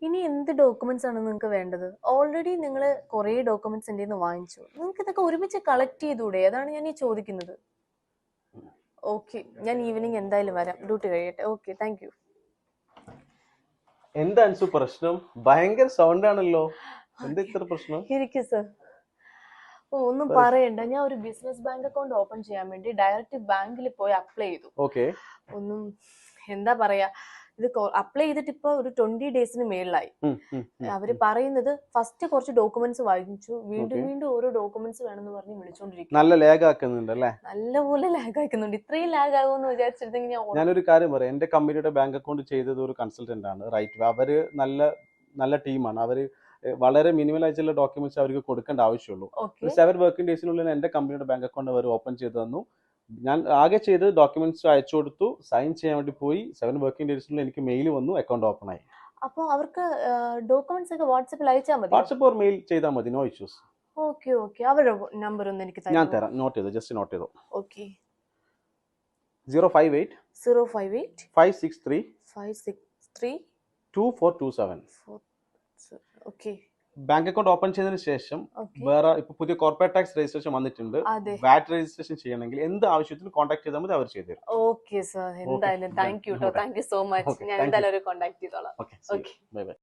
ഇനി എന്ത് ഡോക്യുമെന്റ്സ് ആണ് നിങ്ങൾക്ക് വേണ്ടത്? ഓൾറെഡി നിങ്ങൾ കുറേ ഡോക്യുമെന്റ്സ് എൻ്റെ നിന്ന് വാങ്ങിച്ചു. നിങ്ങൾക്ക് ഇതൊക്കെ ഒരുമിച്ച് കളക്ട് ചെയ്തൂടെ? അതാണ് ഞാൻ ഈ ചോദിക്കുന്നത്. ഓക്കെ, ഞാൻ ഈവനിങ് എന്തായാലും വരാം. ഡ്യൂട്ടി കഴിയട്ടെ. Okay, thank you. എന്താ അൻസു പ്രശ്നം? ഭയങ്കര സൗണ്ട് ആണല്ലോ. എന്താ ഇത്ര പ്രശ്നം? ഇരിക്കും സർ. ഒന്നും പറയണ്ട, ഞാൻ ഒരു ബിസിനസ് ബാങ്ക് അക്കൗണ്ട് ഓപ്പൺ ചെയ്യാൻ വേണ്ടി ഡയറക്റ്റ് ബാങ്കിൽ പോയി അപ്ലൈ ചെയ്തു. ഓക്കെ. ഒന്നും എന്താ പറയാ, ഇത് അപ്ലൈ ചെയ്തിട്ട് ഇപ്പൊ ഒരു 20 ഡേയ്സിന് മേളിലായി. അവര് പറയുന്നത് ഫസ്റ്റ് കുറച്ച് ഡോക്യുമെന്റ്സ് വാങ്ങിച്ചു, വീണ്ടും വീണ്ടും ഓരോ ഡോക്യുമെന്റ്സ് വേണമെന്ന് പറഞ്ഞ് വിളിച്ചോണ്ടിരിക്കും. നല്ല ലാഗ് ആക്കുന്നുണ്ട് അല്ലേ? നല്ലപോലെ ലാഗ് ആക്കുന്നുണ്ട്. ഇത്രയും ലാഗ് ആകുമെന്ന് വിചാരിച്ചിരുന്നെങ്കിൽ ഞാനൊരു കാര്യം പറയാം. എന്റെ കമ്പനിയുടെ ബാങ്ക് അക്കൗണ്ട് ചെയ്തത് ഒരു കൺസൾട്ടന്റ് ആണ്, റൈറ്റ്. അവര് നല്ല ടീമാണ്. അവര് വളരെ മിനിമൽ ആയിട്ടുള്ള ഡോക്യുമെന്റ്സ് അവർക്ക് കൊടുക്കേണ്ട ആവശ്യമുള്ളൂ. ഒരു 7 വർക്കിംഗ് ഡേയ്സിനുള്ളിൽ എന്റെ കമ്പനിയുടെ ബാങ്ക് അക്കൗണ്ട് അവർ ഓപ്പൺ ചെയ്ത് തന്നു. ഞാൻ ആകെ ചെയ്ത് ഡോക്യുമെന്റ്സ് അയച്ചു കൊടുത്തു, സൈൻ ചെയ്യാൻ വേണ്ടി പോയി. 7 വർക്കിംഗ് ഡേയ്സിനുള്ളിൽ എനിക്ക് മെയിൽ വന്നു, അക്കൗണ്ട് ഓപ്പൺ ആയി. അപ്പോൾ അവർക്ക് ഡോക്യുമെന്റ്സ് ഒക്കെ വാട്സാപ്പിൽ അയച്ചാൽ മതി? വാട്സാപ്പ് ഓർ മെയിൽ ചെയ്താൽ മതി, നോ ഇഷ്യൂസ്. ഓക്കെ ഓക്കെ, അവരുടെ നമ്പർ ഒന്ന് എനിക്ക് ഞാൻ തരാം. നോട്ട് ചെയ്തോ, ജസ്റ്റ് നോട്ട് ചെയ്തോ. Okay. 058 563 2427. Okay. Bank account open ചെയ്തതിനു ശേഷം വേറെ ഇപ്പൊ പുതിയ കോർപ്പറേറ്റ് ടാക്സ് രജിസ്ട്രേഷൻ വന്നിട്ടുണ്ട്. വാറ്റ് രജിസ്ട്രേഷൻ ചെയ്യണമെങ്കിൽ എന്ത് ആവശ്യത്തിന് കോൺടാക്ട് ചെയ്താൽ മതി, അവർ ചെയ്തു തരും. ഓക്കെ സർ, എന്തായാലും താങ്ക് യു സോ മച്ച്. ഞാൻ എന്തായാലും ഒരു കോൺടാക്ട് ചെയ്തോളാം. Okay, bye bye.